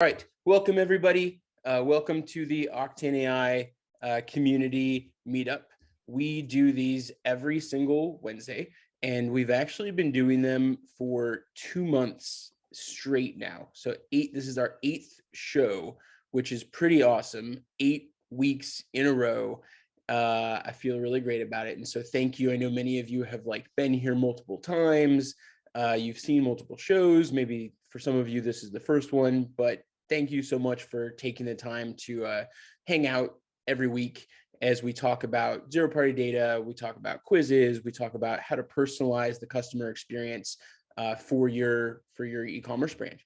All right, welcome everybody. Welcome to the Octane AI community meetup. We do these every single Wednesday, and we've actually been doing them for 2 months straight now. So this is our 8th show, which is pretty awesome. 8 weeks in a row. I feel really great about it. And so thank you. I know many of you have been here multiple times. You've seen multiple shows. Maybe for some of you, this is the first one, but thank you so much for taking the time to hang out every week as we talk about zero-party data, we talk about quizzes, we talk about how to personalize the customer experience for your e-commerce brand.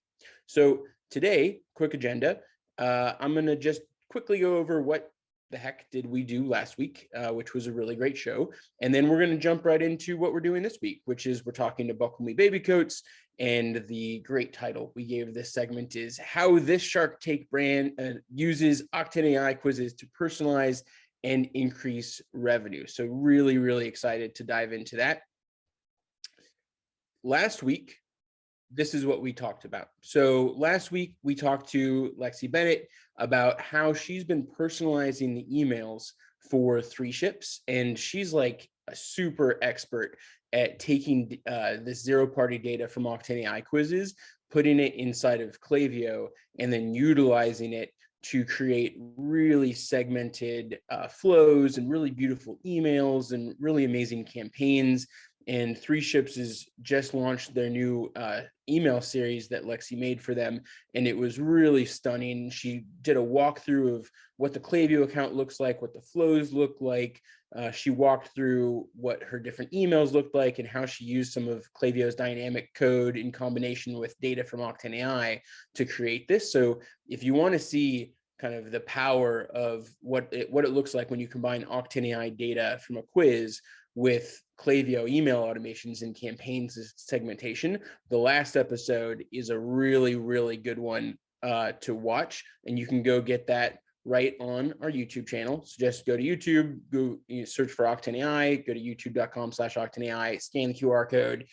So today, quick agenda. I'm going to just quickly go over what the heck did we do last week, which was a really great show. And then we're going to jump right into what we're doing this week, which is we're talking to Buckle Me Baby Coats. And the great title we gave this segment is How This Shark Tank Brand Uses Octane AI Quizzes to Personalize and Increase Revenue. So really, really excited to dive into that. Last week, this is what we talked about. So last week, we talked to Lexi Bennett about how she's been personalizing the emails for 3Ships. And she's like a super expert at taking this zero-party data from Octane AI quizzes, putting it inside of Klaviyo, and then utilizing it to create really segmented flows and really beautiful emails and really amazing campaigns. And 3Ships has just launched their new email series that Lexi made for them, and it was really stunning. She did a walkthrough of what the Klaviyo account looks like, what the flows look like. She walked through what her different emails looked like and how she used some of Klaviyo's dynamic code in combination with data from Octane AI to create this. So if you want to see kind of the power of what it looks like when you combine Octane AI data from a quiz with Klaviyo email automations and campaigns segmentation, the last episode is a really, really good one to watch. And you can go get that right on our YouTube channel. So just go to YouTube, search for Octane AI, go to youtube.com/Octane AI, scan the QR code,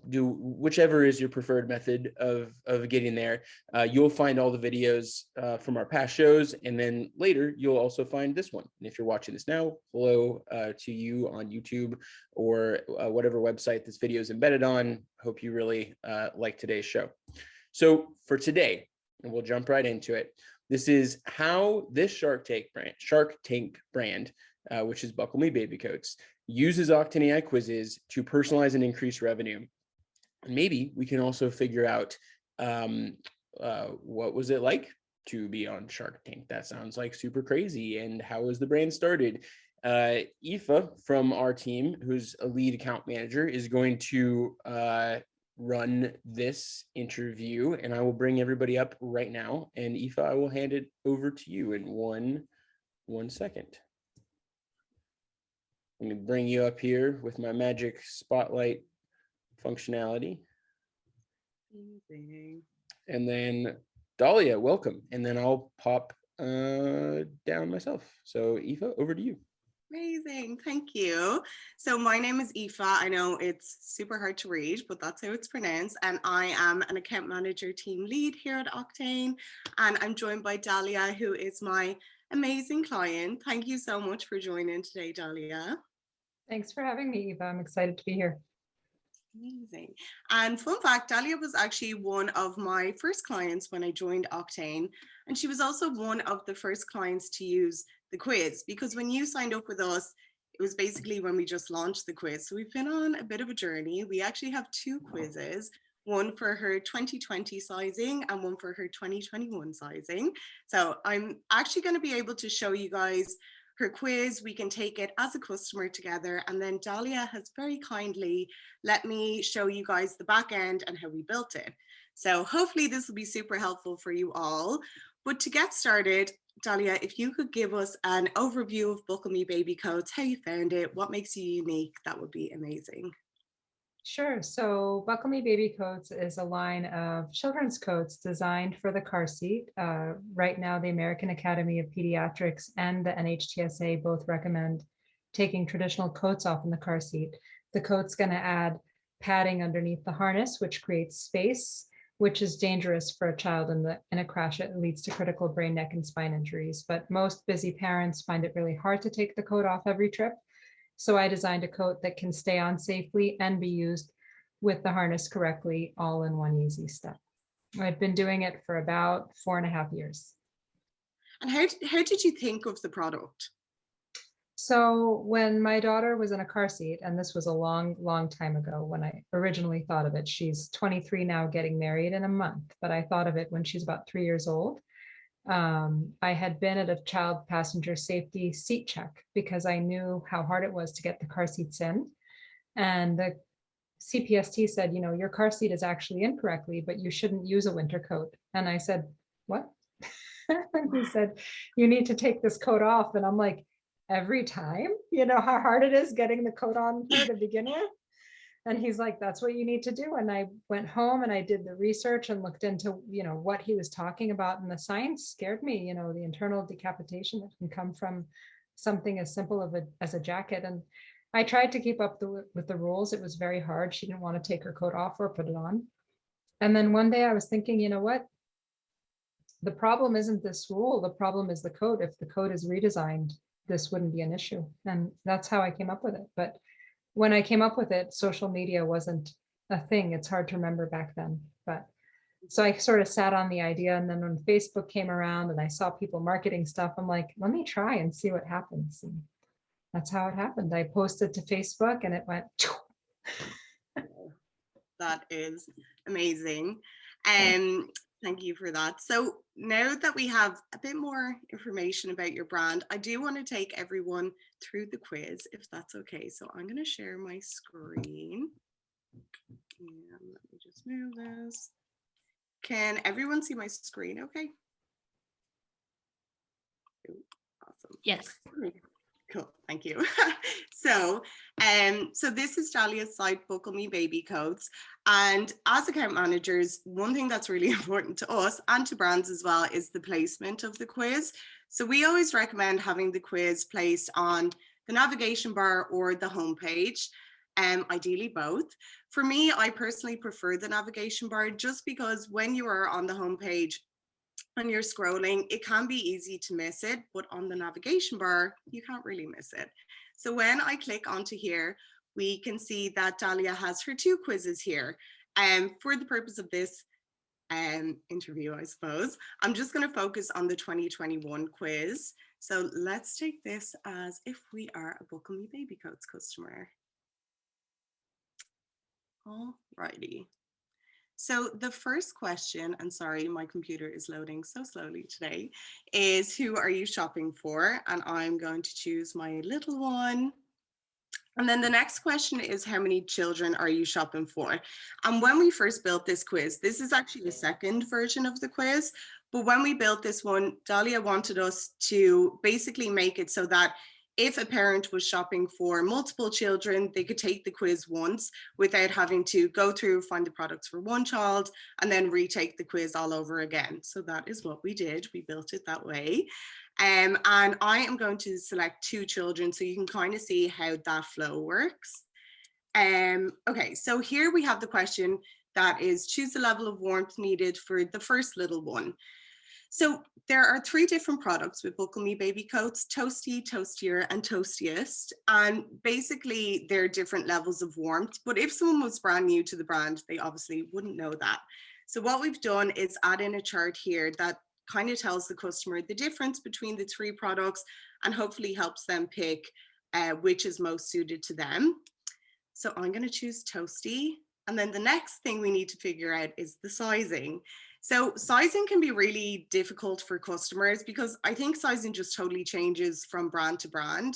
do whichever is your preferred method of getting there. You'll find all the videos from our past shows, and then later you'll also find this one. And if you're watching this now, hello to you on YouTube or whatever website this video is embedded on. Hope you really like today's show. So for today, and we'll jump right into it. This is how this Shark Tank brand, which is Buckle Me Baby Coats, uses Octane AI quizzes to personalize and increase revenue. And maybe we can also figure out what was it like to be on Shark Tank. That sounds like super crazy. And how was the brand started? Aoife from our team, who's a lead account manager, is going to run this interview, and I will bring everybody up right now. And Aoife, I will hand it over to you in one second. Let me bring you up here with my magic spotlight functionality. Amazing. And then Dahlia, welcome. And then I'll pop down myself. So Aoife, over to you. Amazing, thank you. So my name is Aoife. I know it's super hard to read, but that's how it's pronounced. And I am an account manager team lead here at Octane. And I'm joined by Dahlia, who is my amazing client. Thank you so much for joining today, Dahlia. Thanks for having me, Eva. I'm excited to be here. Amazing. And fun fact, Dahlia was actually one of my first clients when I joined Octane. And she was also one of the first clients to use the quiz, because when you signed up with us, it was basically when we just launched the quiz. So we've been on a bit of a journey. We actually have 2 quizzes, one for her 2020 sizing and one for her 2021 sizing. So I'm actually going to be able to show you guys her quiz. We can take it as a customer together. And then Dahlia has very kindly let me show you guys the back end and how we built it. So hopefully this will be super helpful for you all. But to get started, Dahlia, if you could give us an overview of Buckle Me Baby Coats, how you found it, what makes you unique, that would be amazing. Sure. So Buckle Me Baby Coats is a line of children's coats designed for the car seat. Right now, the American Academy of Pediatrics and the NHTSA both recommend taking traditional coats off in the car seat. The coat's going to add padding underneath the harness, which creates space which is dangerous for a child in a crash. It leads to critical brain, neck, and spine injuries. But most busy parents find it really hard to take the coat off every trip. So I designed a coat that can stay on safely and be used with the harness correctly, all in one easy step. I've been doing it for about 4.5 years. And how did you think of the product? So when my daughter was in a car seat, and this was a long, long time ago when I originally thought of it, she's 23 now, getting married in a month, but I thought of it when she's about 3 years old. I had been at a child passenger safety seat check because I knew how hard it was to get the car seats in. And the CPST said, you know, your car seat is actually incorrectly, but you shouldn't use a winter coat. And I said, what? And he said, you need to take this coat off. And I'm like, every time, you know how hard it is getting the coat on her to begin with. And he's like, that's what you need to do. And I went home and I did the research and looked into, you know, what he was talking about. And the science scared me, you know, the internal decapitation that can come from something as simple as a jacket. And I tried to keep up with the rules. It was very hard. She didn't want to take her coat off or put it on. And then one day I was thinking, you know what? The problem isn't this rule. The problem is the code. If the code is redesigned, this wouldn't be an issue. And that's how I came up with it. But when I came up with it, social media wasn't a thing. It's hard to remember back then. But so I sort of sat on the idea. And then when Facebook came around and I saw people marketing stuff, I'm like, let me try and see what happens. And that's how it happened. I posted to Facebook and it went. That is amazing. Thank you for that. So now that we have a bit more information about your brand, I do want to take everyone through the quiz, if that's okay. So I'm going to share my screen. And let me just move this. Can everyone see my screen okay? Ooh, awesome. Yes. Cool, thank you. So this is Dahlia's site, Buckle Me Baby Coats. And as account managers, one thing that's really important to us and to brands as well is the placement of the quiz. So we always recommend having the quiz placed on the navigation bar or the homepage, ideally both. For me, I personally prefer the navigation bar just because when you are on the homepage, when you're scrolling, it can be easy to miss it, but on the navigation bar, you can't really miss it. So when I click onto here, we can see that Dahlia has her 2 quizzes here. For the purpose of this interview, I suppose, I'm just going to focus on the 2021 quiz. So let's take this as if we are a Buckle Me Baby Coats customer. Alrighty. So the first question, and sorry, my computer is loading so slowly today, is who are you shopping for? And I'm going to choose my little one. And then the next question is how many children are you shopping for? And when we first built this quiz, this is actually the second version of the quiz, but when we built this one, Dahlia wanted us to basically make it so that if a parent was shopping for multiple children, they could take the quiz once without having to go through, find the products for one child, and then retake the quiz all over again. So that is what we did. We built it that way. And I am going to select 2 children so you can kind of see how that flow works. Okay, so here we have the question that is choose the level of warmth needed for the first little one. So there are 3 different products with Buckle Me Baby Coats: Toasty, Toastier, and Toastiest. And basically they're different levels of warmth, but if someone was brand new to the brand, they obviously wouldn't know that. So what we've done is add in a chart here that kind of tells the customer the difference between the 3 products and hopefully helps them pick which is most suited to them. So I'm going to choose Toasty. And then the next thing we need to figure out is the sizing. So sizing can be really difficult for customers because I think sizing just totally changes from brand to brand.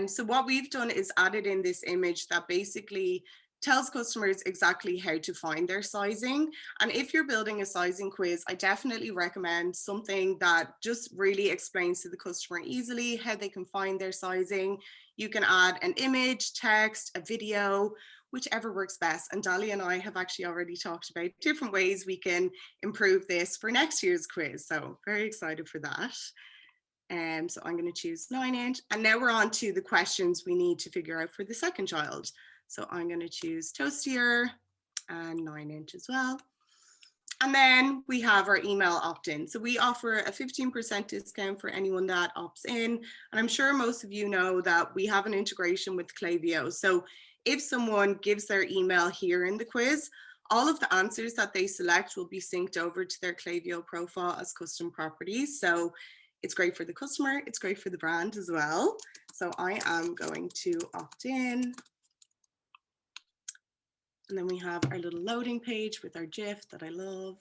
So what we've done is added in this image that basically tells customers exactly how to find their sizing. And if you're building a sizing quiz, I definitely recommend something that just really explains to the customer easily how they can find their sizing. You can add an image, text, a video, whichever works best. And Dahlia and I have actually already talked about different ways we can improve this for next year's quiz. So very excited for that. So I'm going to choose 9-inch. And now we're on to the questions we need to figure out for the second child. So I'm going to choose Toastier and 9-inch as well. And then we have our email opt-in. So we offer a 15% discount for anyone that opts in. And I'm sure most of you know that we have an integration with Klaviyo. So if someone gives their email here in the quiz, all of the answers that they select will be synced over to their Klaviyo profile as custom properties. So it's great for the customer, it's great for the brand as well. So I am going to opt in. And then we have our little loading page with our GIF that I love.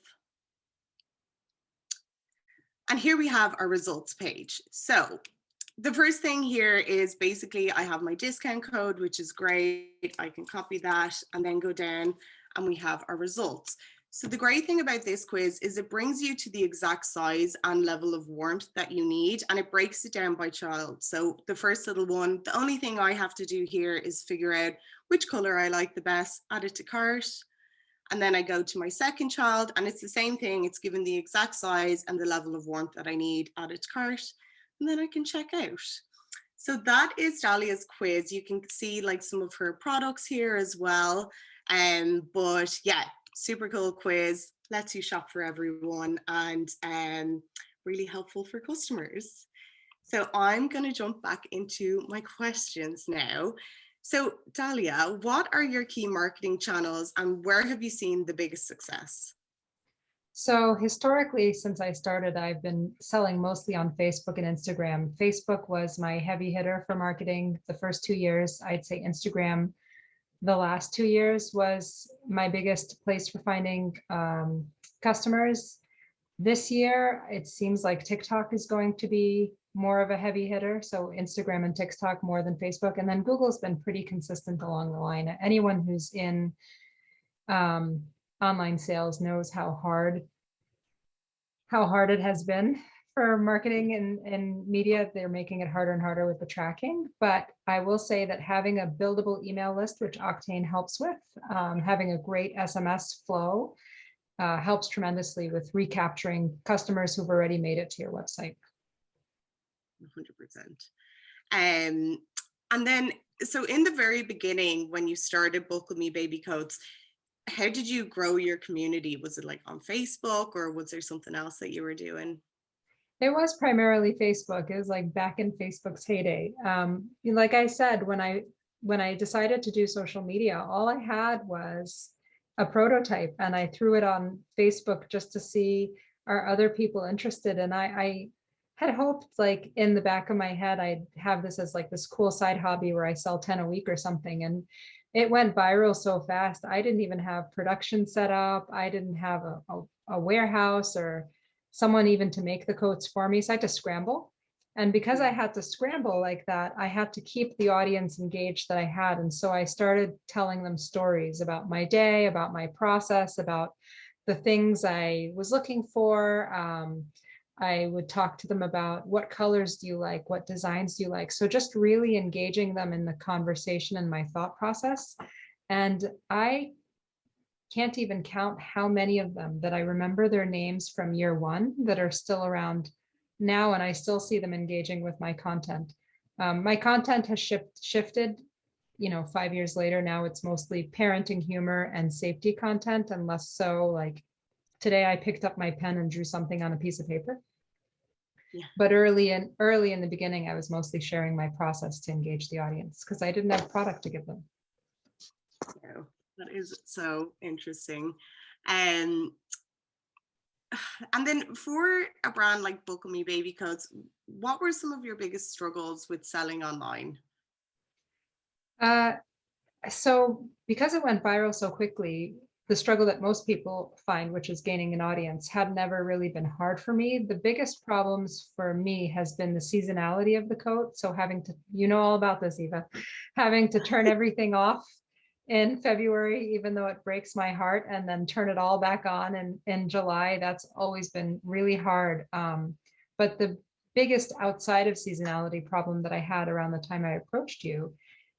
And here we have our results page. So the first thing here is basically I have my discount code, which is great. I can copy that and then go down and we have our results. So the great thing about this quiz is it brings you to the exact size and level of warmth that you need, and it breaks it down by child. So the first little one, the only thing I have to do here is figure out which color I like the best, add it to cart. And then I go to my second child and it's the same thing. It's given the exact size and the level of warmth that I need, add it to cart, and then I can check out. So that is Dahlia's quiz. You can see like some of her products here as well. But yeah, super cool quiz, lets you shop for everyone and really helpful for customers. So I'm going to jump back into my questions now. So Dahlia, what are your key marketing channels and where have you seen the biggest success? So historically, since I started, I've been selling mostly on Facebook and Instagram. Facebook was my heavy hitter for marketing the first 2 years. I'd say Instagram the last 2 years was my biggest place for finding customers. This year, it seems like TikTok is going to be more of a heavy hitter. So Instagram and TikTok more than Facebook. And then Google's been pretty consistent along the line. Anyone who's in online sales knows how hard it has been for marketing and media. They're making it harder and harder with the tracking. But I will say that having a buildable email list, which Octane helps with, having a great SMS flow helps tremendously with recapturing customers who've already made it to your website. 100%. And then, so in the very beginning, when you started Buckle Me Baby Coats, how did you grow your community? Was it like on Facebook or was there something else that you were doing? It was primarily Facebook. It was like back in Facebook's heyday. Like I said, when I decided to do social media, all I had was a prototype and I threw it on Facebook just to see are other people interested. And I had hoped like in the back of my head, I'd have this as like this cool side hobby where I sell 10 a week or something. And it went viral so fast. I didn't even have production set up. I didn't have a warehouse or someone even to make the coats for me. So I had to scramble. And because I had to scramble like that, I had to keep the audience engaged that I had. And so I started telling them stories about my day, about my process, about the things I was looking for. I would talk to them about what colors do you like? What designs do you like? So just really engaging them in the conversation and my thought process. And I can't even count how many of them that I remember their names from year one that are still around now, and I still see them engaging with my content. My content has shifted, 5 years later. Now it's mostly parenting, humor, and safety content, and less so like today I picked up my pen and drew something on a piece of paper. Yeah. But early in the beginning, I was mostly sharing my process to engage the audience because I didn't have product to give them. Yeah, that is so interesting. And then for a brand like Buckle Me Baby Coats, what were some of your biggest struggles with selling online? So because it went viral so quickly, the struggle that most people find, which is gaining an audience, had never really been hard for me. The biggest problems for me has been the seasonality of the coat. So having to, all about this, Eva, having to turn everything off in February, even though it breaks my heart, and then turn it all back on in July. That's always been really hard. But the biggest outside of seasonality problem that I had around the time I approached you,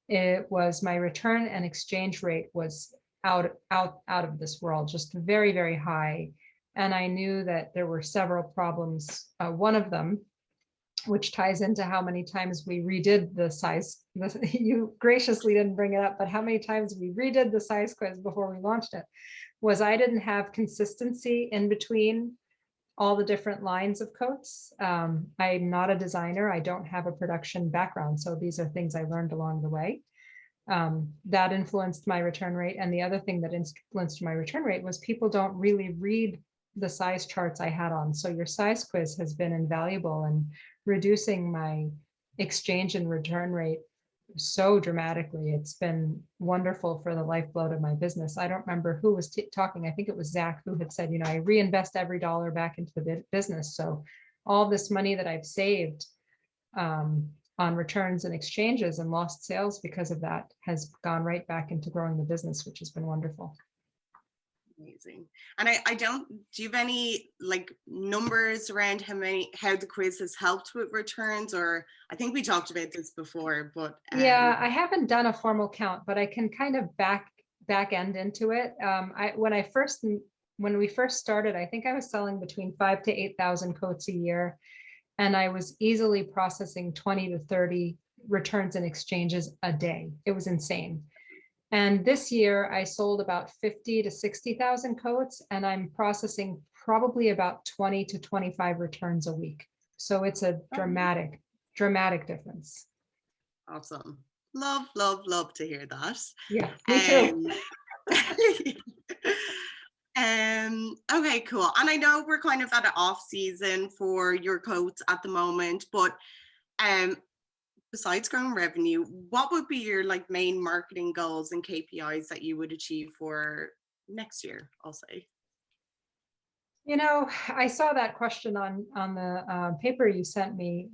it was my return and exchange rate was out of this world, just very, very high. And I knew that there were several problems. One of them, which ties into how many times we redid the size, you graciously didn't bring it up, but how many times we redid the size quiz before we launched it. was I didn't have consistency in between all the different lines of coats. I'm not a designer. I don't have a production background. So these are things I learned along the way. That influenced my return rate. And the other thing that influenced my return rate was people don't really read the size charts I had on. So your size quiz has been invaluable in reducing my exchange and return rate so dramatically. It's been wonderful for the lifeblood of my business. I don't remember who was talking. I think it was Zach who had said, I reinvest every dollar back into the business. So all this money that I've saved on returns and exchanges and lost sales because of that has gone right back into growing the business, which has been wonderful. Amazing. And I don't, do you have any like numbers around how the quiz has helped with returns? Or I think we talked about this before, but yeah, I haven't done a formal count, but I can kind of back end into it. When we first started, I think I was selling between 5,000 to 8,000 coats a year, and I was easily processing 20 to 30 returns and exchanges a day. It was insane. And this year I sold about 50 to 60,000 coats, and I'm processing probably about 20 to 25 returns a week. So it's a dramatic difference. Awesome. Love to hear that. Yeah, me too. Okay, cool. And I know we're kind of at an off season for your coats at the moment, but besides growing revenue, what would be your like main marketing goals and KPIs that you would achieve for next year, I'll say? I saw that question on the paper you sent me.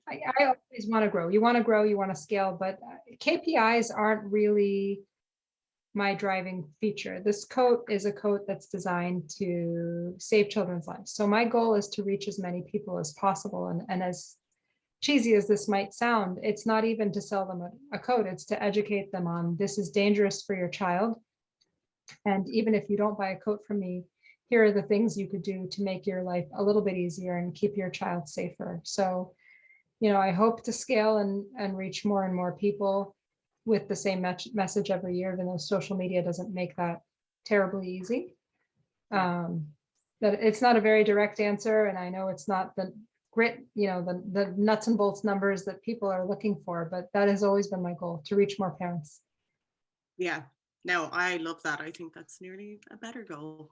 I always want to grow. You want to grow, you want to scale, but KPIs aren't really my driving feature. This coat is a coat that's designed to save children's lives. So my goal is to reach as many people as possible. And as cheesy as this might sound, it's not even to sell them a coat, it's to educate them on this is dangerous for your child. And even if you don't buy a coat from me, here are the things you could do to make your life a little bit easier and keep your child safer. So, I hope to scale and reach more and more people with the same message every year, even though social media doesn't make that terribly easy. That it's not a very direct answer, and I know it's not the grit, the nuts and bolts numbers that people are looking for, but that has always been my goal, to reach more parents. Yeah, no, I love that. I think that's nearly a better goal.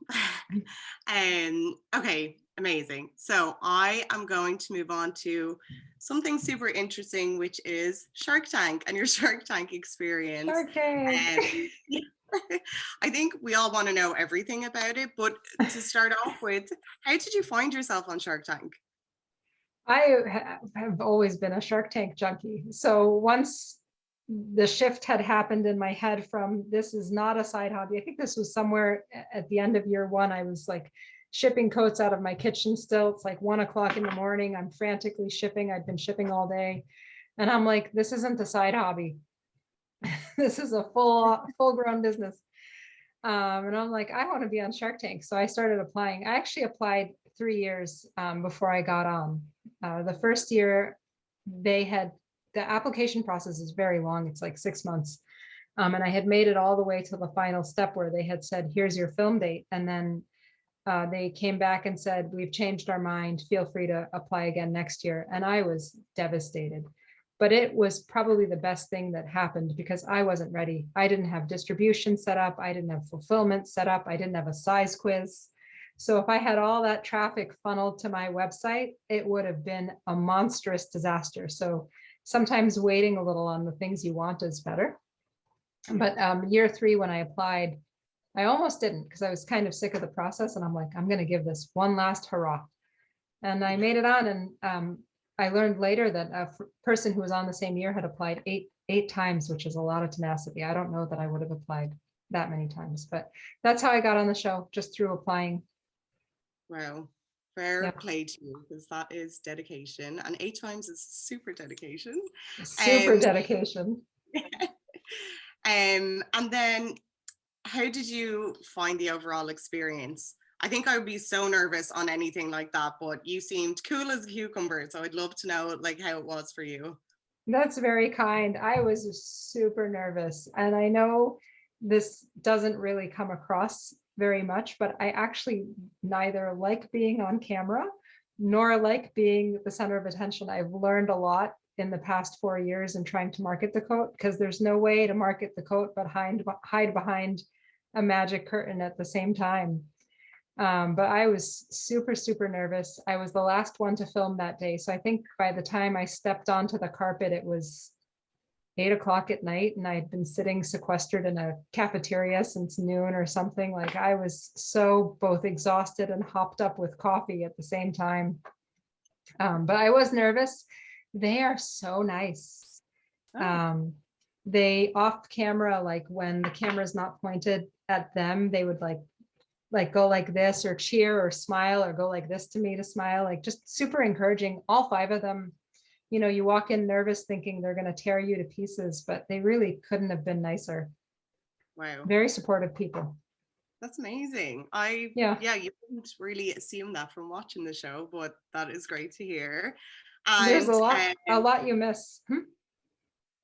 Okay, amazing. So I am going to move on to something super interesting, which is Shark Tank and your Shark Tank experience. Shark Tank. I think we all want to know everything about it, but to start off with, how did you find yourself on Shark Tank? I have always been a Shark Tank junkie. So once the shift had happened in my head from this is not a side hobby, I think this was somewhere at the end of year one, I was like shipping coats out of my kitchen still. It's like 1 o'clock in the morning. I'm frantically shipping. I've been shipping all day. And I'm like, this isn't a side hobby. This is a full grown business. And I'm like, I want to be on Shark Tank. So I started applying. I actually applied 3 years before I got on. The first year, the application process is very long. It's like 6 months. And I had made it all the way to the final step where they had said, here's your film date. And then they came back and said, we've changed our mind. Feel free to apply again next year. And I was devastated. But it was probably the best thing that happened because I wasn't ready. I didn't have distribution set up. I didn't have fulfillment set up. I didn't have a size quiz. So if I had all that traffic funneled to my website, it would have been a monstrous disaster. So sometimes waiting a little on the things you want is better. But year 3, when I applied, I almost didn't because I was kind of sick of the process. And I'm like, I'm going to give this one last hurrah. And I made it on. And I learned later that a person who was on the same year had applied eight times, which is a lot of tenacity. I don't know that I would have applied that many times, but that's how I got on the show, just through applying. Wow. Fair play to you, because that is dedication, and 8 times is super dedication. Super dedication. And then how did you find the overall experience? I think I would be so nervous on anything like that, but you seemed cool as a cucumber. So I'd love to know like how it was for you. That's very kind. I was super nervous. And I know this doesn't really come across very much, but I actually neither like being on camera nor like being the center of attention. I've learned a lot in the past 4 years in trying to market the coat, because there's no way to market the coat but hide behind a magic curtain at the same time. But I was super, super nervous. I was the last one to film that day. So I think by the time I stepped onto the carpet, it was 8 o'clock at night, and I'd been sitting sequestered in a cafeteria since noon or something. Like, I was so both exhausted and hopped up with coffee at the same time. But I was nervous. They are so nice. Oh. They off camera, like when the camera's not pointed at them, they would like go like this or cheer or smile or go like this to me to smile, like just super encouraging. All 5 of them, you know, you walk in nervous thinking they're going to tear you to pieces, but they really couldn't have been nicer. Wow. Very supportive people. That's amazing. Yeah, You wouldn't really assume that from watching the show, but that is great to hear. there's And a lot you miss.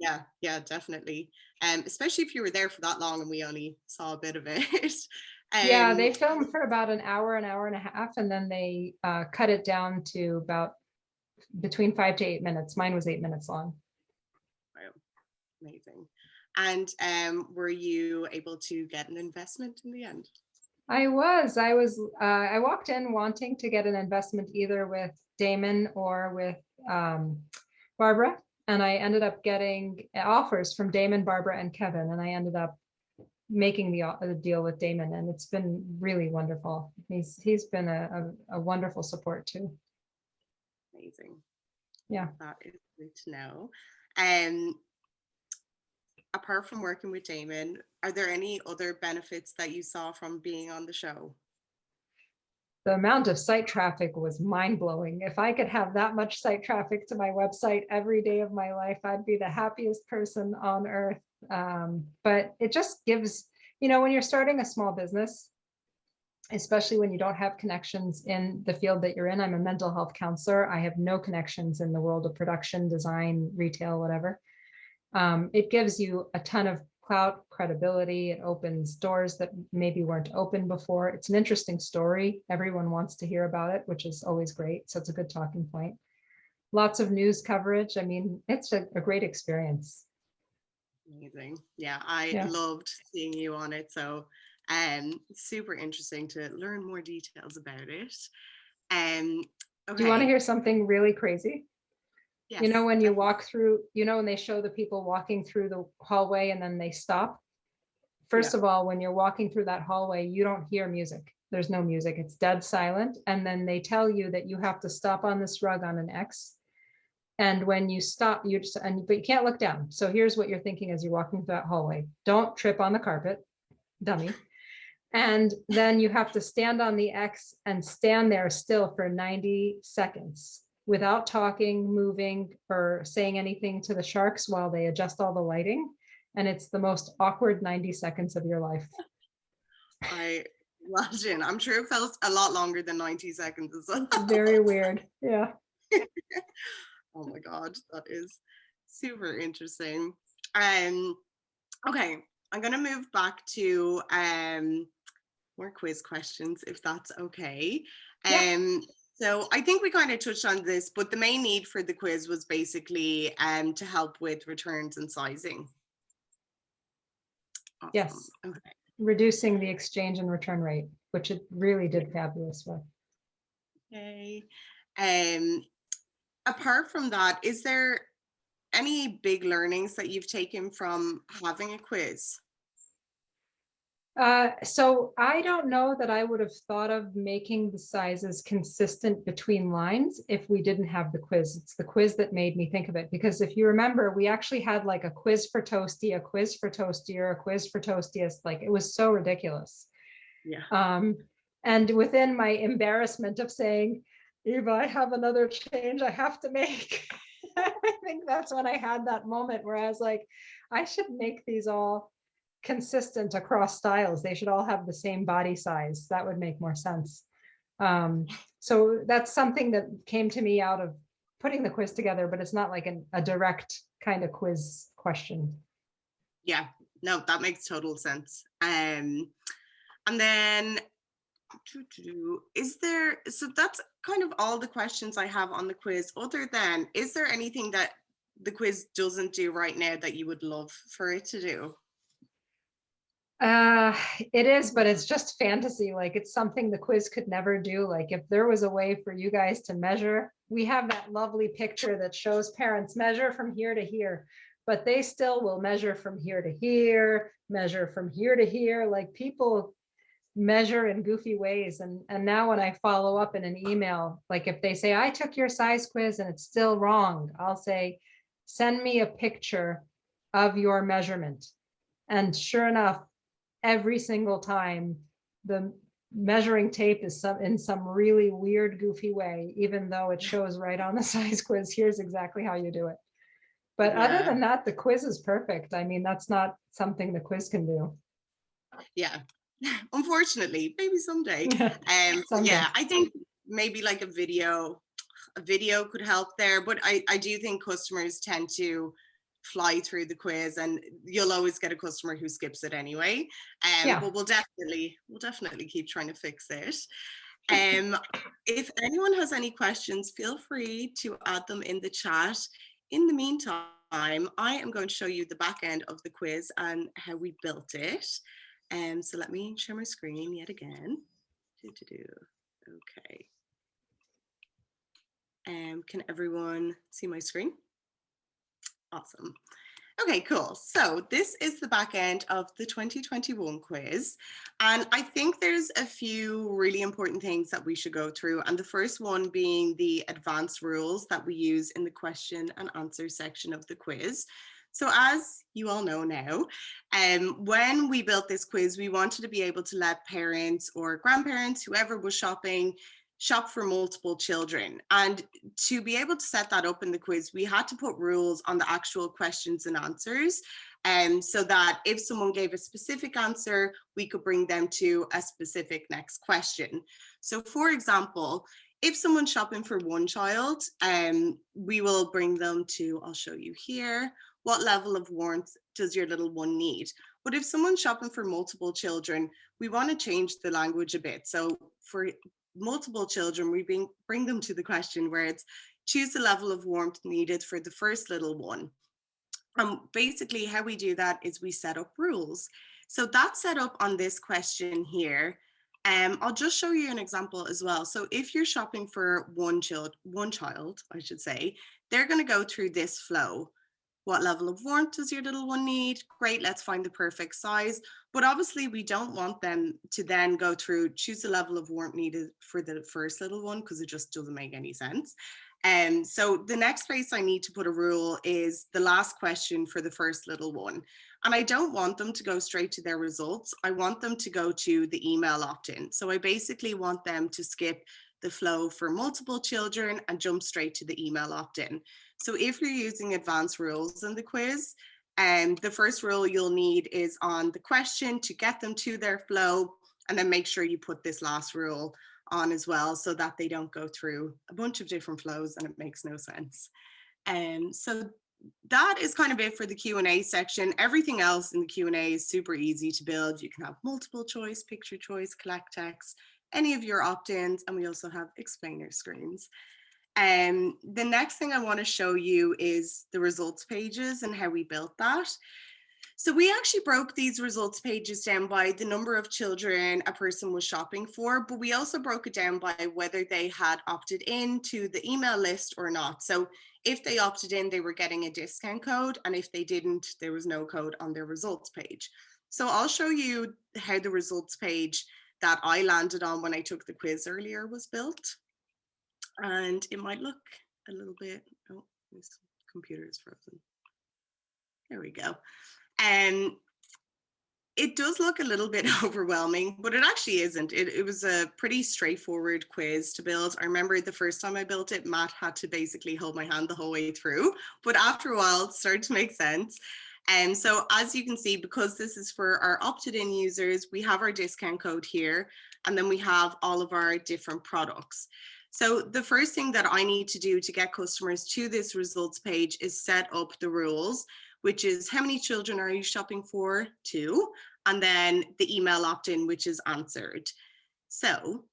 yeah, definitely. Especially if you were there for that long and we only saw a bit of it. Yeah, um, they filmed for about an hour and a half, and then they cut it down to about between 5 to 8 minutes. Mine was 8 minutes long. wow, amazing. And were you able to get an investment in the end? I walked in wanting to get an investment either with Damon or with Barbara, and I ended up getting offers from Damon, Barbara, and Kevin, and I ended up making the deal with Damon, and it's been really wonderful. He's been a wonderful support too. Amazing. Yeah. That is good to know. Um, apart from working with Damon, are there any other benefits that you saw from being on the show? The amount of site traffic was mind-blowing. If I could have that much site traffic to my website every day of my life, I'd be the happiest person on earth. But it just gives, you know, when you're starting a small business, especially when you don't have connections in the field that you're in. I'm a mental health counselor. I have no connections in the world of production, design, retail, whatever. It gives you a ton of clout, credibility. It opens doors that maybe weren't open before. It's an interesting story. Everyone wants to hear about it, which is always great. So it's a good talking point. Lots of news coverage. I mean, it's a great experience. Amazing. Yeah, I loved seeing you on it. So super interesting to learn more details about it. Okay. Do you want to hear something really crazy? Yes, you know, when you walk through, you know, when they show the people walking through the hallway and then they stop. First of all, when you're walking through that hallway, you don't hear music. There's no music. It's dead silent. And then they tell you that you have to stop on this rug on an X. And when you stop, but you can't look down. So here's what you're thinking as you're walking through that hallway. Don't trip on the carpet, dummy. And then you have to stand on the X and stand there still for 90 seconds without talking, moving, or saying anything to the sharks while they adjust all the lighting. And it's the most awkward 90 seconds of your life. I imagine. I'm sure it felt a lot longer than 90 seconds as well. It's very weird. Yeah. Oh my God, that is super interesting. Okay, I'm gonna move back to more quiz questions, if that's okay. So I think we kind of touched on this, but the main need for the quiz was basically to help with returns and sizing. Awesome. Yes. Okay. Reducing the exchange and return rate, which it really did fabulous with. Okay. Apart from that, is there any big learnings that you've taken from having a quiz? So I don't know that I would have thought of making the sizes consistent between lines if we didn't have the quiz. It's the quiz that made me think of it, because if you remember, we actually had like a quiz for Toasty, a quiz for Toastier, a quiz for Toastiest. Like, it was so ridiculous. Yeah. And within my embarrassment of saying, Eva, I have another change I have to make. I think that's when I had that moment where I was like, I should make these all consistent across styles. They should all have the same body size. That would make more sense. So that's something that came to me out of putting the quiz together, but it's not like a direct kind of quiz question. Yeah, no, that makes total sense. And then is there, so that's kind of all the questions I have on the quiz. Other than, is there anything that the quiz doesn't do right now that you would love for it to do? It is, but it's just fantasy. Like it's something the quiz could never do. Like if there was a way for you guys to measure, we have that lovely picture that shows parents measure from here to here, but they still will measure from here to here, measure from here to here. Like people measure in goofy ways. And now when I follow up in an email, like if they say, I took your size quiz and it's still wrong, I'll say, send me a picture of your measurement. And sure enough, every single time the measuring tape is in some really weird, goofy way, even though it shows right on the size quiz, here's exactly how you do it. But other than that, the quiz is perfect. I mean, that's not something the quiz can do. Yeah, unfortunately, maybe someday. Someday. Yeah, I think maybe like a video could help there, but I do think customers tend to fly through the quiz, and you'll always get a customer who skips it anyway. Yeah. But we'll definitely keep trying to fix it. If anyone has any questions, feel free to add them in the chat. In the meantime, I am going to show you the back end of the quiz and how we built it. So let me share my screen yet again. Okay. Can everyone see my screen? Awesome. Okay, cool. So this is the back end of the 2021 quiz. And I think there's a few really important things that we should go through. And the first one being the advanced rules that we use in the question and answer section of the quiz. So as you all know now, when we built this quiz, we wanted to be able to let parents or grandparents, whoever was shopping, shop for multiple children. And to be able to set that up in the quiz, we had to put rules on the actual questions and answers. So that if someone gave a specific answer, we could bring them to a specific next question. So for example, if someone's shopping for one child, we will bring them to, I'll show you here, what level of warmth does your little one need? But if someone's shopping for multiple children, we want to change the language a bit. So for multiple children, we bring them to the question where it's choose the level of warmth needed for the first little one. Basically how we do that is we set up rules. So that's set up on this question here. I'll just show you an example as well. So if you're shopping for one child, I should say, they're going to go through this flow. What level of warmth does your little one need? Great, let's find the perfect size. But obviously we don't want them to then go through, choose the level of warmth needed for the first little one, because it just doesn't make any sense. So the next place I need to put a rule is the last question for the first little one. And I don't want them to go straight to their results. I want them to go to the email opt-in. So I basically want them to skip the flow for multiple children and jump straight to the email opt-in. So if you're using advanced rules in the quiz, the first rule you'll need is on the question to get them to their flow, and then make sure you put this last rule on as well so that they don't go through a bunch of different flows and it makes no sense. So that is kind of it for the Q&A section. Everything else in the Q&A is super easy to build. You can have multiple choice, picture choice, collect text, any of your opt-ins, and we also have explainer screens. The next thing I want to show you is the results pages and how we built that. So we actually broke these results pages down by the number of children a person was shopping for, but we also broke it down by whether they had opted in to the email list or not. So if they opted in, they were getting a discount code, and if they didn't, there was no code on their results page. So I'll show you how the results page that I landed on when I took the quiz earlier was built. And it might look a little bit, oh, this computer is frozen. There we go. And it does look a little bit overwhelming, but it actually isn't. It was a pretty straightforward quiz to build. I remember the first time I built it, Matt had to basically hold my hand the whole way through, but after a while it started to make sense. And so as you can see, because this is for our opted-in users, we have our discount code here, and then we have all of our different products. So the first thing that I need to do to get customers to this results page is set up the rules, which is how many children are you shopping for? 2. and then the email opt-in, which is answered. So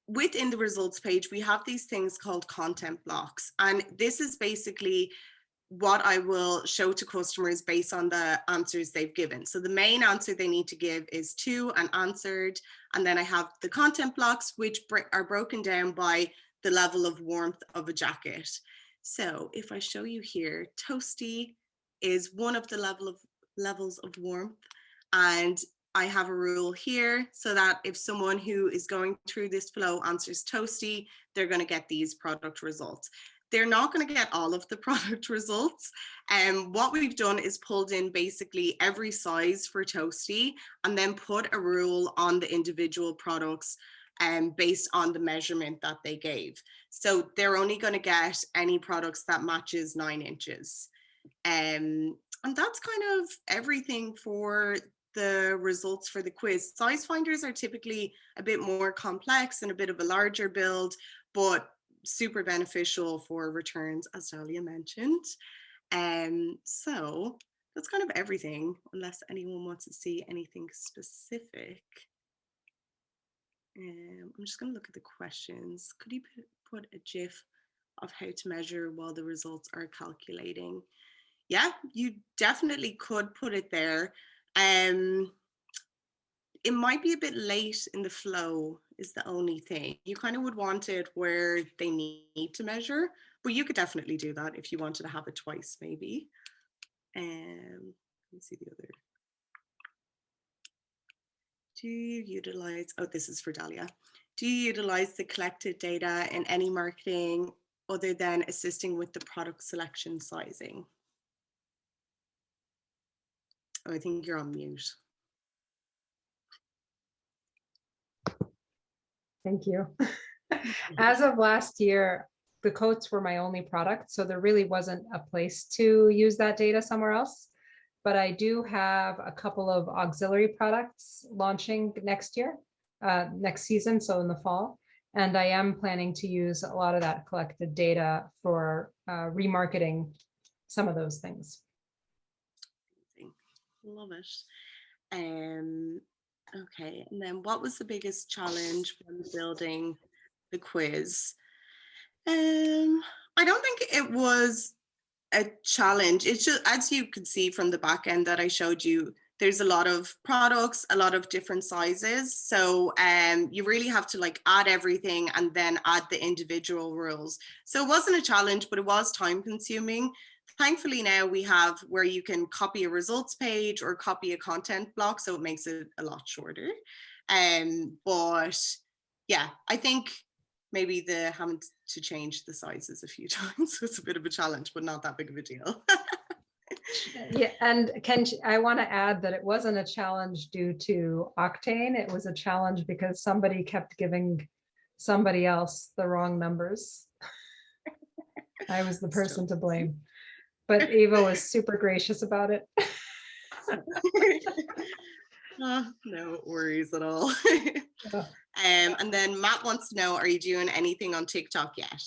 within the results page, we have these things called content blocks. And this is basically what I will show to customers based on the answers they've given. So the main answer they need to give is to and answered. And then I have the content blocks, which are broken down by the level of warmth of a jacket. So if I show you here, toasty is one of the levels of warmth. And I have a rule here so that if someone who is going through this flow answers toasty, they're going to get these product results. They're not going to get all of the product results. And what we've done is pulled in basically every size for toasty and then put a rule on the individual products based on the measurement that they gave. So they're only going to get any products that matches 9 inches. And that's kind of everything for the results for the quiz. Size finders are typically a bit more complex and a bit of a larger build, but super beneficial for returns, as Dahlia mentioned. So that's kind of everything, unless anyone wants to see anything specific. I'm just going to look at the questions. Could you put a GIF of how to measure while the results are calculating? Yeah, you definitely could put it there. It might be a bit late in the flow is the only thing. You kind of would want it where they need to measure, but you could definitely do that if you wanted to have it twice, maybe. Let me see the other. Do you utilize, oh, this is for Dahlia. Do you utilize the collected data in any marketing other than assisting with the product selection sizing? Oh, I think you're on mute. Thank you. As of last year, the coats were my only product, so there really wasn't a place to use that data somewhere else. But I do have a couple of auxiliary products launching next year, next season, so in the fall. And I am planning to use a lot of that collected data for remarketing some of those things. Love it. Okay, and then what was the biggest challenge when building the quiz? I don't think it was a challenge. It's just, as you could see from the back end that I showed you, there's a lot of products, a lot of different sizes. So you really have to like add everything and then add the individual rules. So it wasn't a challenge, but it was time consuming. Thankfully now we have where you can copy a results page or copy a content block, so it makes it a lot shorter. But yeah, I think maybe the having to change the sizes a few times was a bit of a challenge, but not that big of a deal. Yeah, and Ken, I want to add that it wasn't a challenge due to Octane. It was a challenge because somebody kept giving somebody else the wrong numbers. I was the person to blame. But Eva was super gracious about it. No worries at all. And then Matt wants to know, are you doing anything on TikTok yet?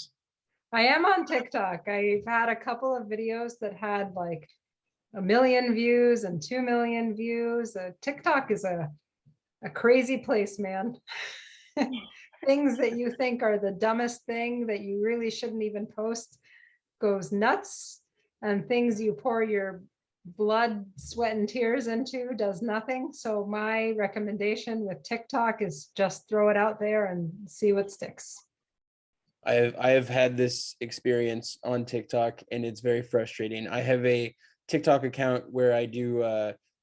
I am on TikTok. I've had a couple of videos that had like 1 million views and 2 million views. TikTok is a crazy place, man. Things that you think are the dumbest thing that you really shouldn't even post goes nuts. And things you pour your blood, sweat, and tears into does nothing. So my recommendation with TikTok is just throw it out there and see what sticks. I have had this experience on TikTok and it's very frustrating. I have a TikTok account where I do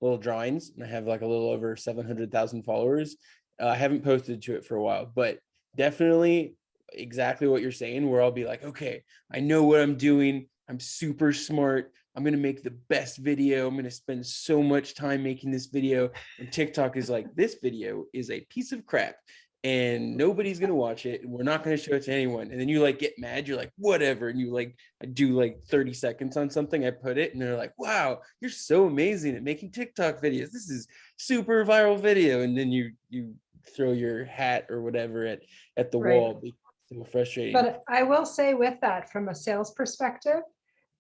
little drawings and I have like a little over 700,000 followers. I haven't posted to it for a while, but definitely exactly what you're saying, where I'll be like, okay, I know what I'm doing. I'm super smart. I'm going to make the best video. I'm going to spend so much time making this video. And TikTok is like, this video is a piece of crap and nobody's going to watch it. And we're not going to show it to anyone. And then you like get mad. You're like, whatever. And you like, I do like 30 seconds on something. I put it and they're like, wow, you're so amazing at making TikTok videos. This is super viral video. And then you throw your hat or whatever at the wall. It's so frustrating. But I will say with that, from a sales perspective,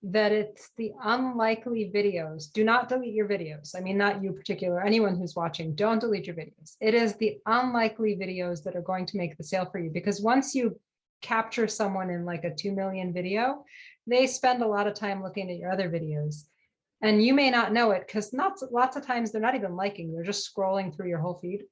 that it's the unlikely videos. Do not delete your videos. I mean, not you particular, anyone who's watching, don't delete your videos. It is the unlikely videos that are going to make the sale for you, because once you capture someone in like a 2 million video, they spend a lot of time looking at your other videos. And you may not know it because not lots of times they're not even liking, they're just scrolling through your whole feed.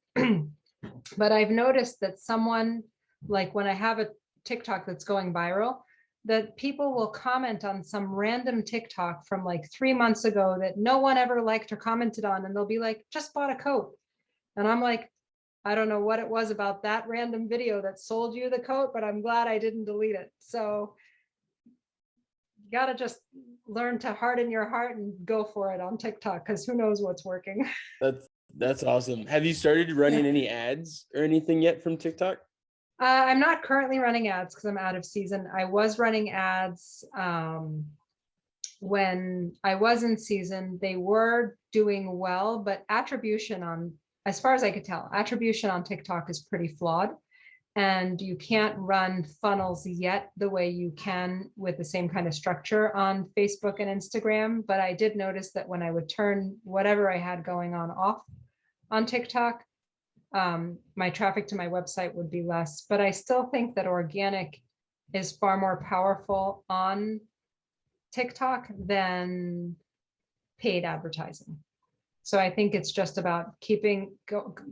But I've noticed that someone, like when I have a TikTok that's going viral, that people will comment on some random TikTok from like 3 months ago that no one ever liked or commented on. And they'll be like, just bought a coat. And I'm like, I don't know what it was about that random video that sold you the coat, but I'm glad I didn't delete it. So you got to just learn to harden your heart and go for it on TikTok, because who knows what's working. That's awesome. Have you started running any ads or anything yet from TikTok? I'm not currently running ads because I'm out of season. I was running ads when I was in season. They were doing well, but attribution on, as far as I could tell, attribution on TikTok is pretty flawed. And you can't run funnels yet the way you can with the same kind of structure on Facebook and Instagram. But I did notice that when I would turn whatever I had going on off on TikTok, my traffic to my website would be less. But I still think that organic is far more powerful on TikTok than paid advertising. So I think it's just about keeping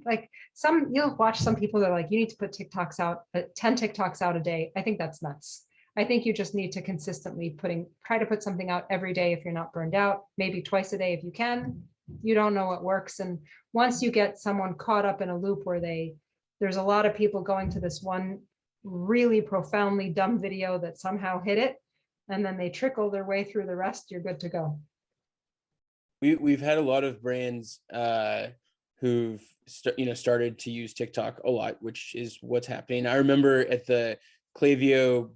like you'll watch some people that are like, you need to put TikToks out, 10 TikToks out a day. I think that's nuts. I think you just need to consistently try to put something out every day if you're not burned out, maybe twice a day if you can. You don't know what works. And once you get someone caught up in a loop where there's a lot of people going to this one really profoundly dumb video that somehow hit it, and then they trickle their way through the rest, you're good to go. We've had a lot of brands who've started to use TikTok a lot, which is what's happening. I remember at the Klaviyo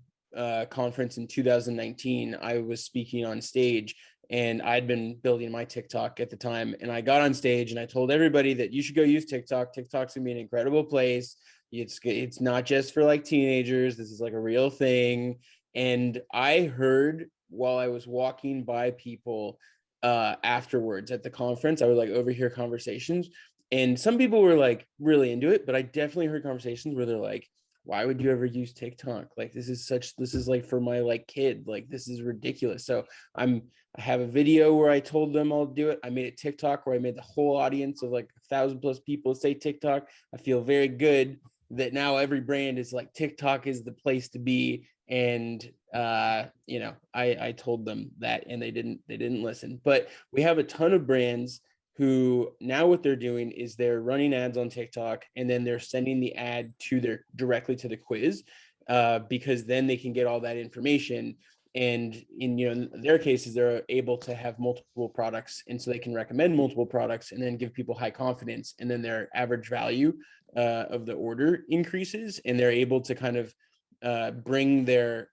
conference in 2019, I was speaking on stage, and I'd been building my TikTok at the time. And I got on stage and I told everybody that you should go use TikTok. TikTok's gonna be an incredible place. It's not just for like teenagers. This is like a real thing. And I heard while I was walking by people afterwards at the conference, I would like overhear conversations, and some people were like really into it, but I definitely heard conversations where they're like, why would you ever use TikTok? Like, this is like for my like kid, like this is ridiculous. So I have a video where I told them I'll do it. I made a TikTok where I made the whole audience of like 1,000+ people say TikTok. I feel very good that now every brand is like, TikTok is the place to be. And I told them that, and they didn't listen. But we have a ton of brands who now what they're doing is they're running ads on TikTok, and then they're sending the ad directly to the quiz, because then they can get all that information. And in their cases, they're able to have multiple products, and so they can recommend multiple products and then give people high confidence, and then their average value of the order increases, and they're able to kind of bring their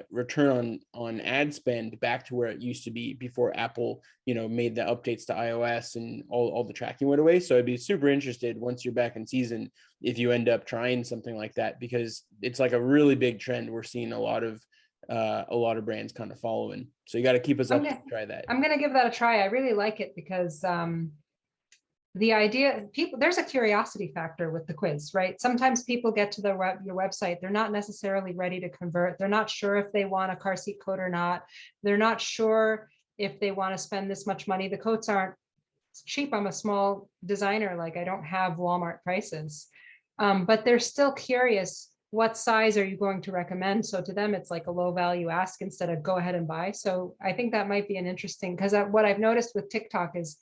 return on ad spend back to where it used to be before Apple, made the updates to iOS and all the tracking went away. So I'd be super interested once you're back in season if you end up trying something like that, because it's like a really big trend we're seeing a lot of brands kind of following. So you got to keep us up to try that. I'm going to give that a try. I really like it because the idea, there's a curiosity factor with the quiz, right? Sometimes people get to your website, they're not necessarily ready to convert. They're not sure if they want a car seat coat or not. They're not sure if they want to spend this much money. The coats aren't cheap. I'm a small designer, like I don't have Walmart prices, but they're still curious. What size are you going to recommend? So to them, it's like a low value ask instead of go ahead and buy. So I think that might be an interesting, because what I've noticed with TikTok is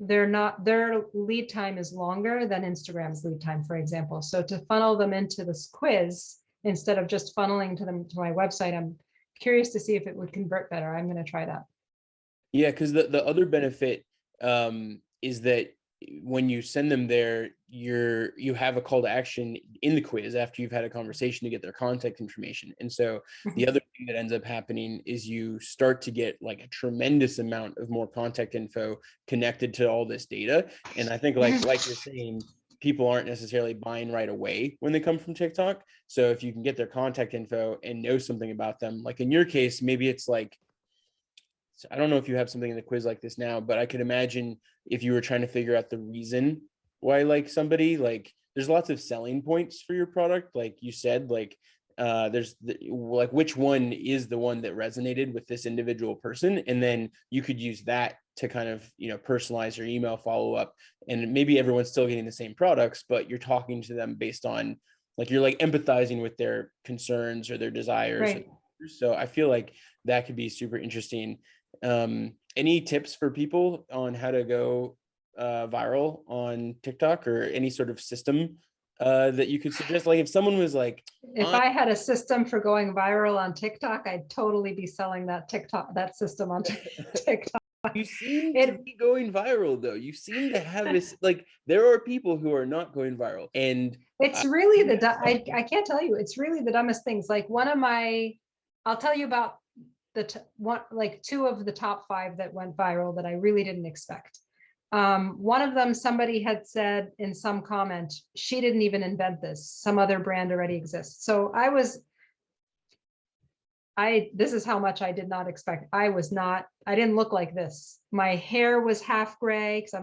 their lead time is longer than Instagram's lead time, for example. So to funnel them into this quiz instead of just funneling them to my website, I'm curious to see if it would convert better. I'm going to try that. Yeah, because the other benefit is that when you send them there, you have a call to action in the quiz after you've had a conversation to get their contact information. And so the other thing that ends up happening is you start to get like a tremendous amount of more contact info connected to all this data. And I think like you're saying, people aren't necessarily buying right away when they come from TikTok. So if you can get their contact info and know something about them, like in your case, maybe it's like I don't know if you have something in the quiz like this now, but I could imagine if you were trying to figure out the reason why like somebody, like there's lots of selling points for your product, like you said, like there's like which one is the one that resonated with this individual person, and then you could use that to kind of personalize your email follow-up, and maybe everyone's still getting the same products, but you're talking to them based on like you're like empathizing with their concerns or their desires. Right. So I feel like that could be super interesting. Any tips for people on how to go viral on TikTok, or any sort of system that you could suggest? Like if someone was like, If I had a system for going viral on TikTok, I'd totally be selling that system on TikTok. you seem to be going viral though. You seem to have this, like there are people who are not going viral, and it's really I can't tell you, it's really the dumbest things. Like I'll tell you about two of the top 5 that went viral that I really didn't expect. One of them, somebody had said in some comment, she didn't even invent this. Some other brand already exists. So this is how much I did not expect. I didn't look like this. My hair was half gray because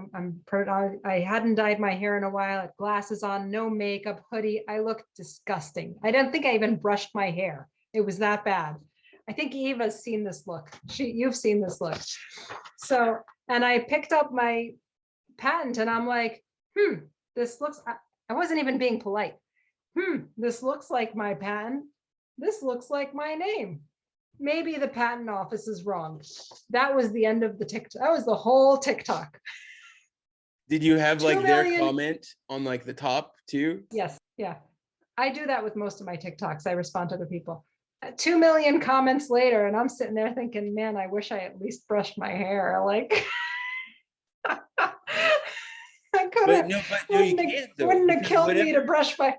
I hadn't dyed my hair in a while. I had glasses on, no makeup, hoodie. I looked disgusting. I don't think I even brushed my hair. It was that bad. I think Eva's seen this look. You've seen this look. So, and I picked up my patent and I'm like, this looks, I wasn't even being polite. This looks like my patent. This looks like my name. Maybe the patent office is wrong. That was the end of the TikTok. That was the whole TikTok. Did you have like their comment on like the top too? Yes. Yeah. I do that with most of my TikToks. I respond to other people. 2 million comments later, and I'm sitting there thinking, man, I wish I at least brushed my hair. Like, I could have. Wouldn't have killed me to brush my.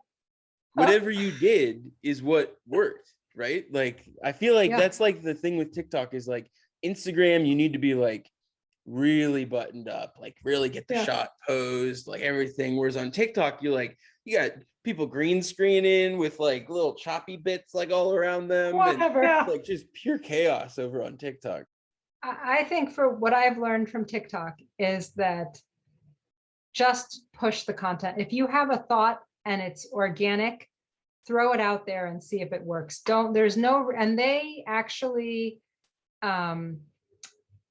Whatever you did is what worked, right? Like, I feel like that's like the thing with TikTok is like Instagram, you need to be like really buttoned up, like really get the shot posed, like everything. Whereas on TikTok, you got people green screening with like little choppy bits like all around them. Whatever. And, like just pure chaos over on TikTok. I think for what I've learned from TikTok is that just push the content. If you have a thought and it's organic, throw it out there and see if it works. And they actually,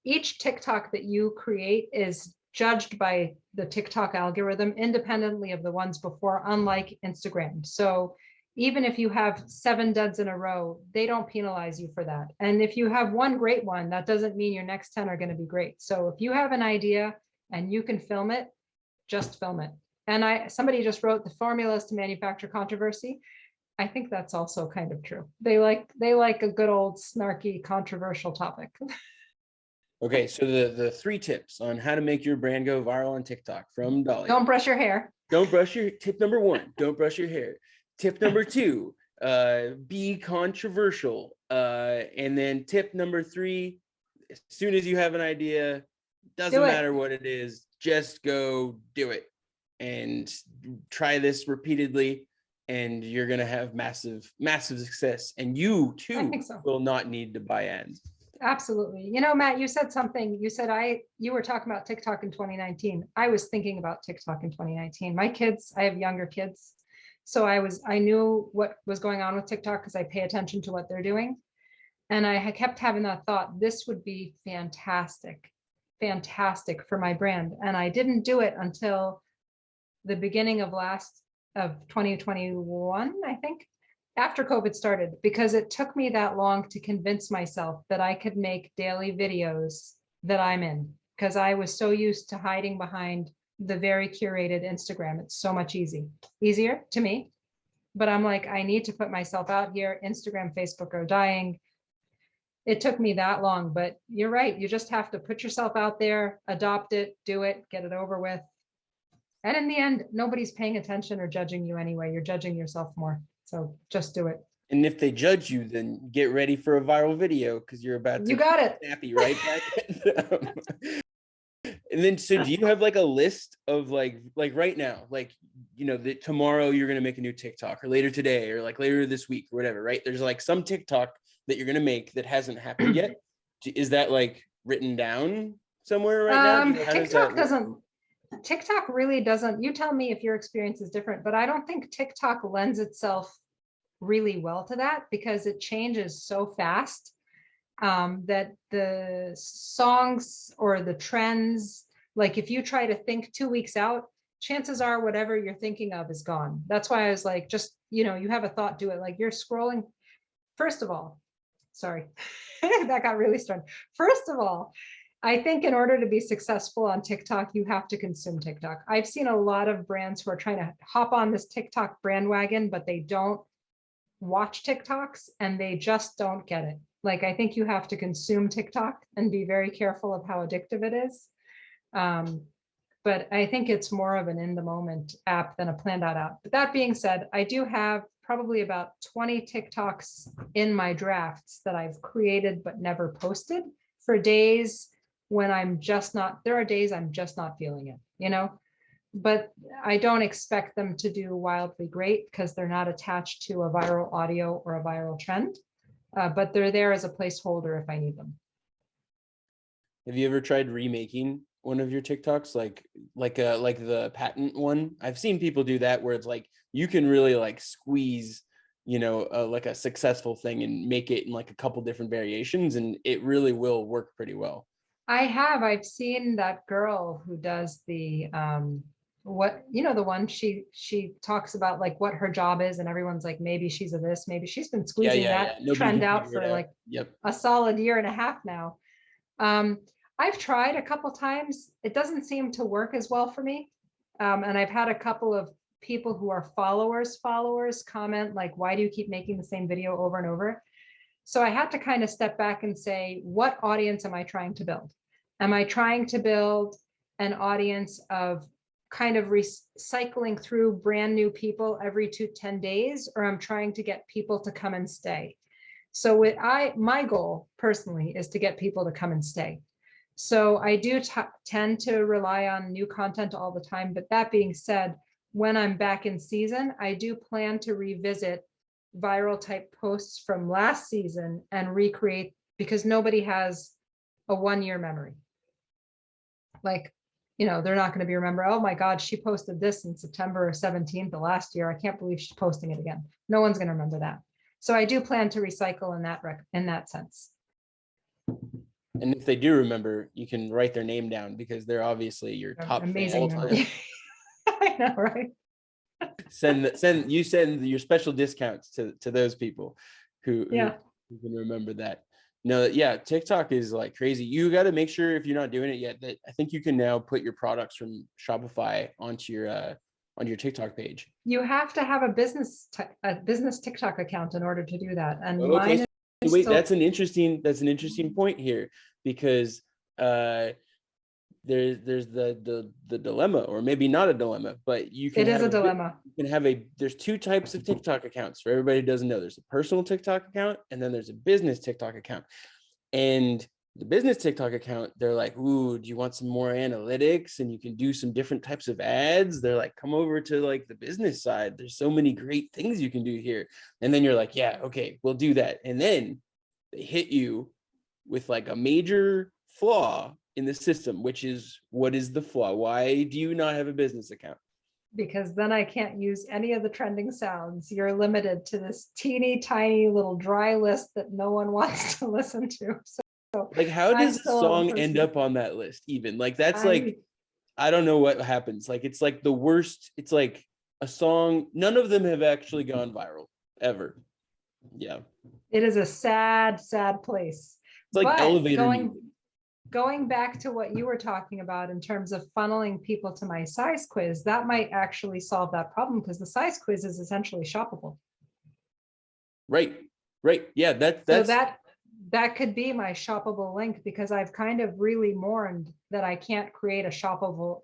each TikTok that you create is judged by the TikTok algorithm independently of the ones before, unlike Instagram. So even if you have 7 duds in a row, they don't penalize you for that. And if you have one great one, that doesn't mean your next 10 are going to be great. So if you have an idea and you can film it, just film it. And somebody just wrote the formulas to manufacture controversy. I think that's also kind of true. They like a good old snarky controversial topic. Okay, so the 3 tips on how to make your brand go viral on TikTok from Dolly. Don't brush your hair. Tip number 1, don't brush your hair. Tip number 2, be controversial. And then tip number 3, as soon as you have an idea, doesn't matter what it is, just go do it and try this repeatedly, and you're going to have massive success. And you too will not need to buy ads. Absolutely. Matt, you said something. You said you were talking about TikTok in 2019. I was thinking about TikTok in 2019. My kids, I have younger kids. So I knew what was going on with TikTok because I pay attention to what they're doing. And I kept having that thought, this would be fantastic for my brand. And I didn't do it until the beginning of 2021, I think, after COVID started, because it took me that long to convince myself that I could make daily videos that I'm in, because I was so used to hiding behind the very curated Instagram. It's so much easier to me, but I'm like, I need to put myself out here. Instagram, Facebook are dying. It took me that long, but you're right. You just have to put yourself out there, adopt it, do it, get it over with. And in the end, nobody's paying attention or judging you anyway. You're judging yourself more. So just do it. And if they judge you, then get ready for a viral video because you're about to. You got it. Snappy right back. And then, so do you have like a list of like right now, like, that tomorrow you're going to make a new TikTok, or later today, or like later this week or whatever, right? There's like some TikTok that you're going to make that hasn't happened yet. Is that like written down somewhere right now? How does that look? TikTok really doesn't, you tell me if your experience is different, but I don't think TikTok lends itself really well to that because it changes so fast that the songs or the trends, like if you try to think 2 weeks out, chances are whatever you're thinking of is gone. That's why I was like, just, you have a thought to it, like you're scrolling. First of all, sorry, that got really strong. First of all, I think in order to be successful on TikTok, you have to consume TikTok. I've seen a lot of brands who are trying to hop on this TikTok bandwagon, but they don't watch TikToks and they just don't get it. Like, I think you have to consume TikTok and be very careful of how addictive it is. But I think it's more of an in the moment app than a planned out app. But that being said, I do have probably about 20 TikToks in my drafts that I've created but never posted for days when there are days I'm just not feeling it, but I don't expect them to do wildly great because they're not attached to a viral audio or a viral trend, but they're there as a placeholder if I need them. Have you ever tried remaking one of your TikToks, like the patent one? I've seen people do that where it's like you can really like squeeze, like a successful thing and make it in like a couple different variations, and it really will work pretty well. I've seen that girl who does the the one she talks about like what her job is, and everyone's like, maybe she's a this, maybe she's been squeezing that trend out for like a solid year and a half now. I've tried a couple times. It doesn't seem to work as well for me. And I've had a couple of people who are followers comment like, why do you keep making the same video over and over? So I had to kind of step back and say, what audience am I trying to build? Am I trying to build an audience of kind of recycling through brand new people every 10 days, or I'm trying to get people to come and stay? So my goal personally is to get people to come and stay. So I do tend to rely on new content all the time. But that being said, when I'm back in season, I do plan to revisit viral type posts from last season and recreate, because nobody has a 1-year memory. Like, they're not going to be remember, oh my God, she posted this in September 17th of last year. I can't believe she's posting it again. No one's going to remember that. So I do plan to recycle in that sense. And if they do remember, you can write their name down because they're obviously your top amazing fan all time. I know, right? Send your special discounts to those people who can remember that. No, yeah, TikTok is like crazy. You got to make sure, if you're not doing it yet, that I think you can now put your products from Shopify onto your TikTok page. You have to have a business TikTok account in order to do that. And okay, so wait, that's an interesting point here, because there's the dilemma, or maybe not a dilemma, but you can. It is a dilemma. You can have there's two types of TikTok accounts. For everybody who doesn't know, there's a personal TikTok account and then there's a business TikTok account. And the business TikTok account, they're like, ooh, do you want some more analytics and you can do some different types of ads? They're like, come over to like the business side. There's so many great things you can do here. And then you're like, yeah, okay, we'll do that. And then they hit you with like a major flaw in the system, which is, what is the flaw? Why do you not have a business account? Because then I can't use any of the trending sounds. You're limited to this teeny tiny little dry list that no one wants to listen to. So like, how does a song end up on that list even? Like, that's like, I don't know what happens. Like, it's like the worst. It's like a song. None of them have actually gone viral ever. Yeah. It is a sad, sad place. It's like elevator. Going back to what you were talking about in terms of funneling people to my size quiz, that might actually solve that problem, because the size quiz is essentially shoppable. Right. Yeah, that could be my shoppable link, because I've kind of really mourned that I can't create a shoppable.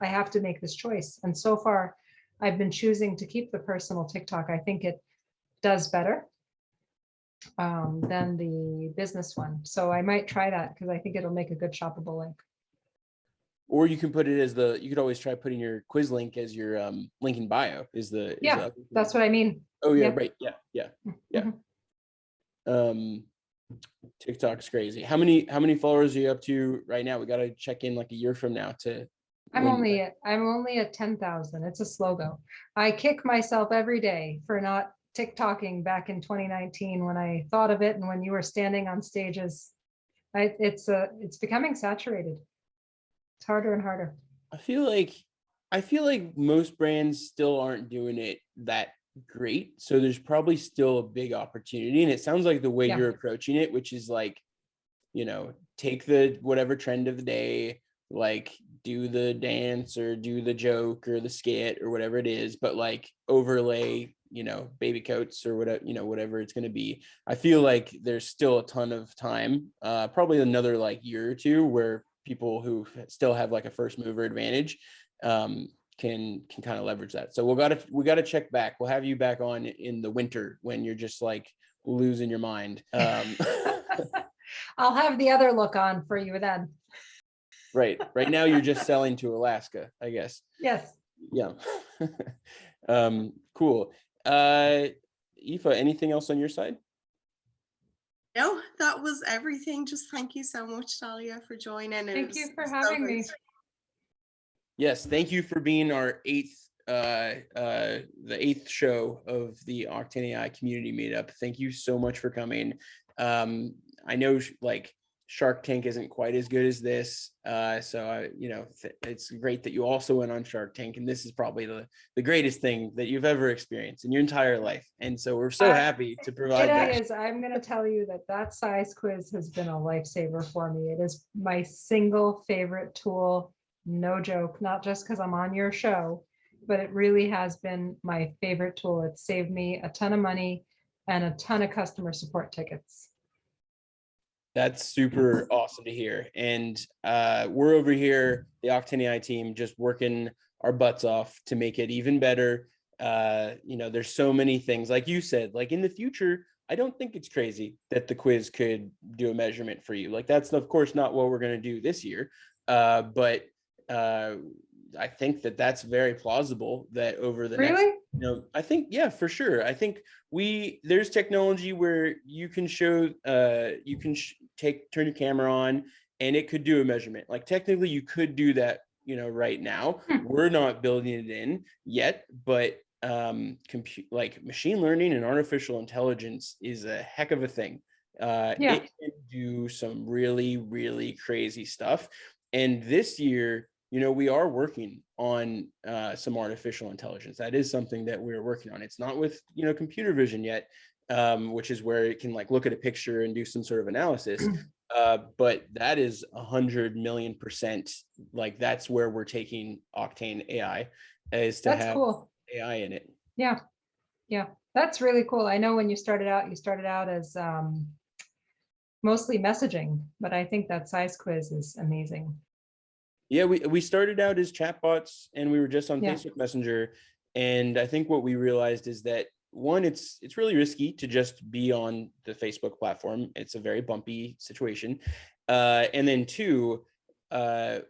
I have to make this choice. And so far, I've been choosing to keep the personal TikTok. I think it does better than the business one. So I might try that, because I think it'll make a good shoppable link. Or you can put it as you could always try putting your quiz link as your link in bio that's what I mean. Oh yeah, right. Yeah. Mm-hmm. TikTok's crazy. How many followers are you up to right now? We got to check in like a year from now to I'm when. only at 10,000. It's a slow go. I kick myself every day for not TikToking back in 2019 when I thought of it and when you were standing on stages. It's becoming saturated. It's harder and harder. I feel like most brands still aren't doing it that great. So there's probably still a big opportunity. And it sounds like the way Yeah. you're approaching it, which is like, take the whatever trend of the day, like do the dance or do the joke or the skit or whatever it is, but like overlay, baby coats or whatever, whatever it's going to be. I feel like there's still a ton of time, probably another like year or two where people who still have like a first mover advantage can kind of leverage that. So we gotta check back. We'll have you back on in the winter when you're just like losing your mind. I'll have the other look on for you then. Right now you're just selling to Alaska, I guess. Yes. Yeah. Cool. Aoife, anything else on your side? No, that was everything. Just thank you so much, Talia, for joining. Thank you for having me. Yes, thank you for being our the eighth show of the Octane AI community meetup. Thank you so much for coming. I know like Shark Tank isn't quite as good as this, so it's great that you also went on Shark Tank, and this is probably the greatest thing that you've ever experienced in your entire life. And so we're so happy to provide that. It is. I'm going to tell you that size quiz has been a lifesaver for me. It is my single favorite tool. No joke, not just because I'm on your show, but it really has been my favorite tool. It's saved me a ton of money and a ton of customer support tickets. That's super awesome to hear. And we're over here, the Octane AI team, just working our butts off to make it even better. There's so many things, like you said, like in the future, I don't think it's crazy that the quiz could do a measurement for you. Like that's of course not what we're going to do this year. But I think that's very plausible that over the next, I think, yeah, for sure. I think there's technology where you can show, turn your camera on and it could do a measurement. Like technically you could do that, right now. We're not building it in yet, but like machine learning and artificial intelligence is a heck of a thing. It can do some really, really crazy stuff. And this year, we are working on some artificial intelligence. That is something that we're working on. It's not with, computer vision yet, which is where it can like look at a picture and do some sort of analysis. But that is 100,000,000%. Like that's where we're taking Octane AI, is to have cool AI in it. Yeah. That's really cool. I know when you started out as mostly messaging, but I think that size quiz is amazing. Yeah, we started out as chatbots and we were just on Facebook Messenger. And I think what we realized is that one, it's really risky to just be on the Facebook platform. It's a very bumpy situation. And then two,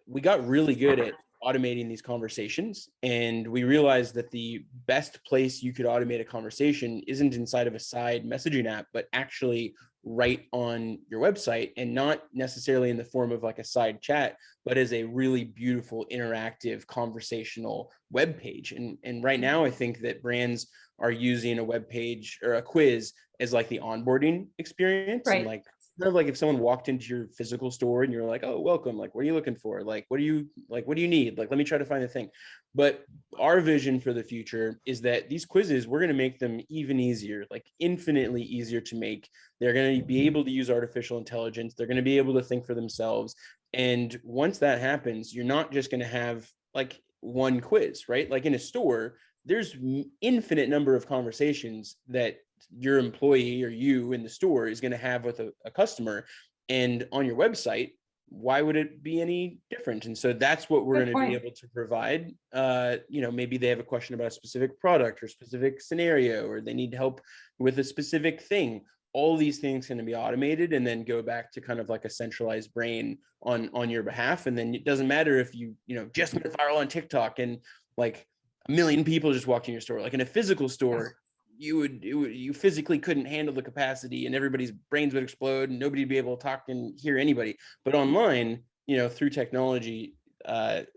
we got really good at automating these conversations. And we realized that the best place you could automate a conversation isn't inside of a side messaging app, but actually right on your website, and not necessarily in the form of like a side chat, but as a really beautiful interactive conversational web page. And right now I think that brands are using a web page or a quiz as like the onboarding experience. Right. And like kind of like if someone walked into your physical store and you're like, oh, welcome, like, what are you looking for? Like, what do you need? Like, let me try to find the thing. But our vision for the future is that these quizzes, we're going to make them even easier, like infinitely easier to make. They're going to be able to use artificial intelligence. They're going to be able to think for themselves. And once that happens, you're not just going to have like one quiz, right? Like in a store, there's infinite number of conversations that your employee or you in the store is going to have with a customer. And on your website, why would it be any different? And so that's what we're going to be able to provide. Maybe they have a question about a specific product or specific scenario, or they need help with a specific thing. All these things can be automated and then go back to kind of like a centralized brain on your behalf. And then it doesn't matter if you just went viral on TikTok and like 1 million people just walked in your store. Like in a physical store, you physically couldn't handle the capacity, and everybody's brains would explode and nobody'd be able to talk and hear anybody. But online, through technology,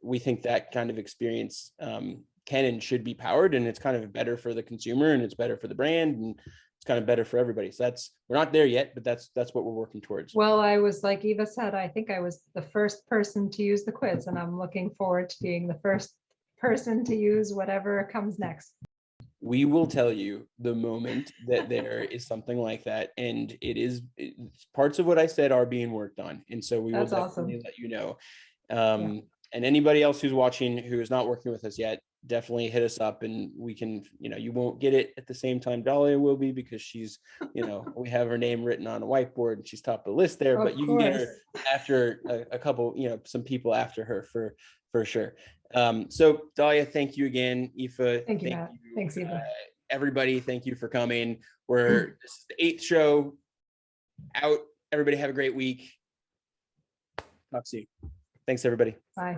we think that kind of experience can and should be powered, and it's kind of better for the consumer, and it's better for the brand, and it's kind of better for everybody. So we're not there yet, but that's what we're working towards. Well, I was, like Eva said, I think I was the first person to use the quiz, and I'm looking forward to being the first person to use whatever comes next. We will tell you the moment that there is something like that, and it's parts of what I said are being worked on, and so we will definitely let you know. And anybody else who's watching who is not working with us yet, definitely hit us up, and we can, you won't get it at the same time Dahlia will be, because she's, we have her name written on a whiteboard and she's top of the list there, but you can get her after a couple, some people after her for sure. So Dahlia, thank you again. Aoife, thank you, Matt. Thanks, Eva. Everybody, thank you for coming. This is the 8th show out. Everybody have a great week. Talk soon. Thanks, everybody. Bye.